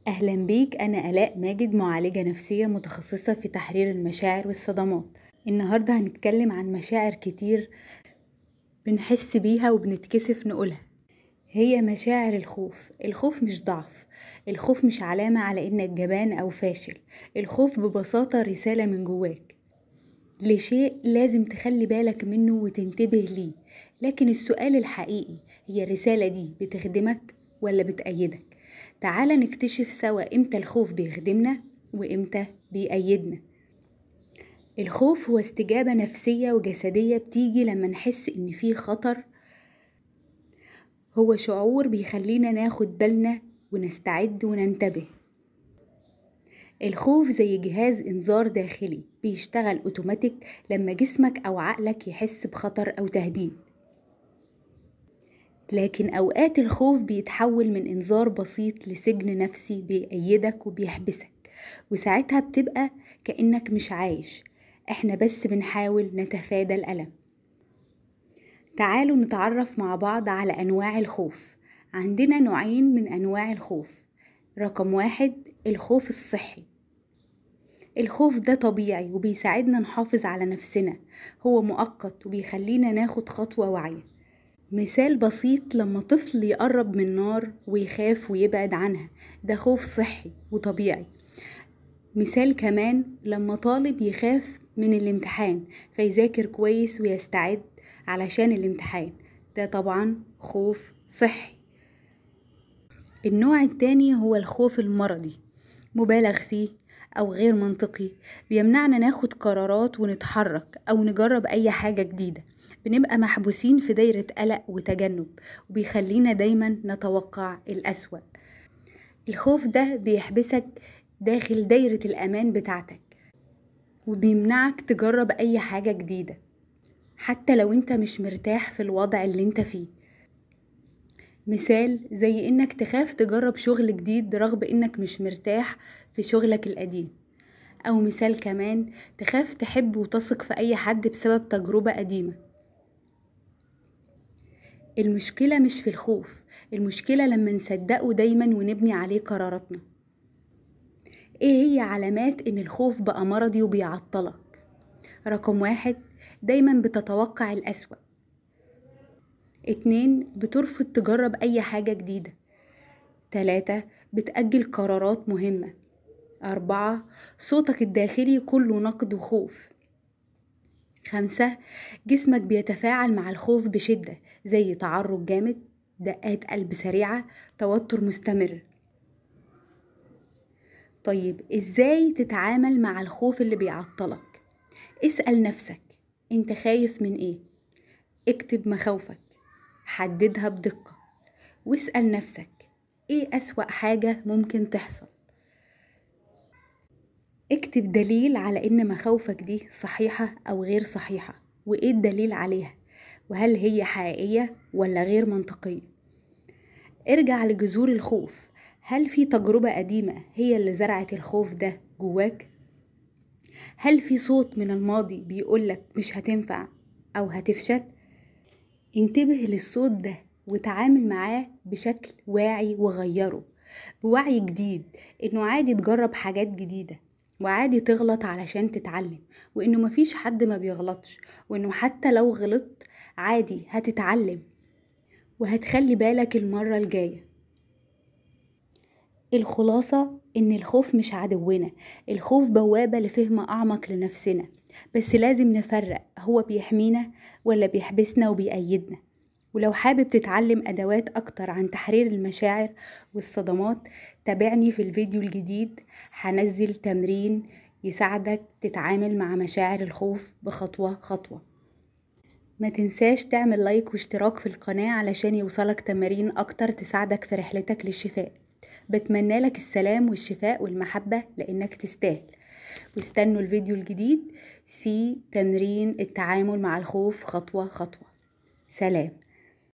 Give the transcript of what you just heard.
أهلا بيك. أنا آلاء ماجد، معالجة نفسية متخصصة في تحرير المشاعر والصدمات. النهاردة هنتكلم عن مشاعر كتير بنحس بيها وبنتكسف نقولها. هي مشاعر الخوف. الخوف مش ضعف، الخوف مش علامة على إنك جبان أو فاشل. الخوف ببساطة رسالة من جواك لشيء لازم تخلي بالك منه وتنتبه ليه. لكن السؤال الحقيقي، هي الرسالة دي بتخدمك ولا بتأيدك؟ تعال نكتشف سوا امتى الخوف بيخدمنا وامتى بيأيدنا. الخوف هو استجابة نفسية وجسدية بتيجي لما نحس ان في خطر. هو شعور بيخلينا ناخد بالنا ونستعد وننتبه. الخوف زي جهاز انذار داخلي بيشتغل اوتوماتيك لما جسمك او عقلك يحس بخطر او تهديد. لكن اوقات الخوف بيتحول من انذار بسيط لسجن نفسي بيقيدك وبيحبسك، وساعتها بتبقى كأنك مش عايش. احنا بس بنحاول نتفادى الألم. تعالوا نتعرف مع بعض على أنواع الخوف. عندنا نوعين من أنواع الخوف. رقم 1، الخوف الصحي. الخوف ده طبيعي وبيساعدنا نحافظ على نفسنا. هو مؤقت وبيخلينا ناخد خطوة واعية. مثال بسيط، لما طفل يقرب من نار ويخاف ويبعد عنها، ده خوف صحي وطبيعي. مثال كمان، لما طالب يخاف من الامتحان فيذاكر كويس ويستعد علشان الامتحان، ده طبعا خوف صحي. النوع التاني هو الخوف المرضي، مبالغ فيه أو غير منطقي، بيمنعنا ناخد قرارات ونتحرك أو نجرب أي حاجة جديدة. بنبقى محبوسين في دايرة قلق وتجنب، وبيخلينا دايما نتوقع الأسوأ. الخوف ده بيحبسك داخل دايرة الأمان بتاعتك، وبيمنعك تجرب أي حاجة جديدة حتى لو انت مش مرتاح في الوضع اللي انت فيه. مثال زي انك تخاف تجرب شغل جديد رغم انك مش مرتاح في شغلك القديم. او مثال كمان، تخاف تحب وتثق في اي حد بسبب تجربة قديمة. المشكلة مش في الخوف، المشكلة لما نصدقه دايما ونبني عليه قراراتنا. ايه هي علامات ان الخوف بقى مرضي وبيعطلك؟ رقم 1، دايما بتتوقع الأسوأ. 2، بترفض تجرب أي حاجة جديدة. 3، بتأجل قرارات مهمة. 4، صوتك الداخلي كله نقد وخوف. 5، جسمك بيتفاعل مع الخوف بشدة، زي تعرج جامد، دقات قلب سريعة، توتر مستمر. طيب ازاي تتعامل مع الخوف اللي بيعطلك؟ اسأل نفسك، انت خايف من ايه؟ اكتب مخاوفك، حددها بدقة، واسأل نفسك ايه أسوأ حاجة ممكن تحصل. اكتب دليل على ان مخاوفك دي صحيحة او غير صحيحة، وايه الدليل عليها، وهل هي حقيقية ولا غير منطقية. ارجع لجذور الخوف، هل في تجربة قديمة هي اللي زرعت الخوف ده جواك؟ هل في صوت من الماضي بيقولك مش هتنفع او هتفشل؟ انتبه للصوت ده وتعامل معاه بشكل واعي وغيره بوعي جديد، انه عادي تجرب حاجات جديدة، وعادي تغلط علشان تتعلم، وانه مفيش حد ما بيغلطش، وانه حتى لو غلطت عادي هتتعلم وهتخلي بالك المرة الجاية. الخلاصة ان الخوف مش عدونا، الخوف بوابة لفهم اعمق لنفسنا، بس لازم نفرق هو بيحمينا ولا بيحبسنا وبيأيدنا. ولو حابب تتعلم أدوات أكتر عن تحرير المشاعر والصدمات، تابعني في الفيديو الجديد. هنزل تمرين يساعدك تتعامل مع مشاعر الخوف بخطوة خطوة. ما تنساش تعمل لايك واشتراك في القناة علشان يوصلك تمارين أكتر تساعدك في رحلتك للشفاء. بتمنى لك السلام والشفاء والمحبة لأنك تستاهل. واستنوا الفيديو الجديد في تمرين التعامل مع الخوف خطوة خطوة. سلام.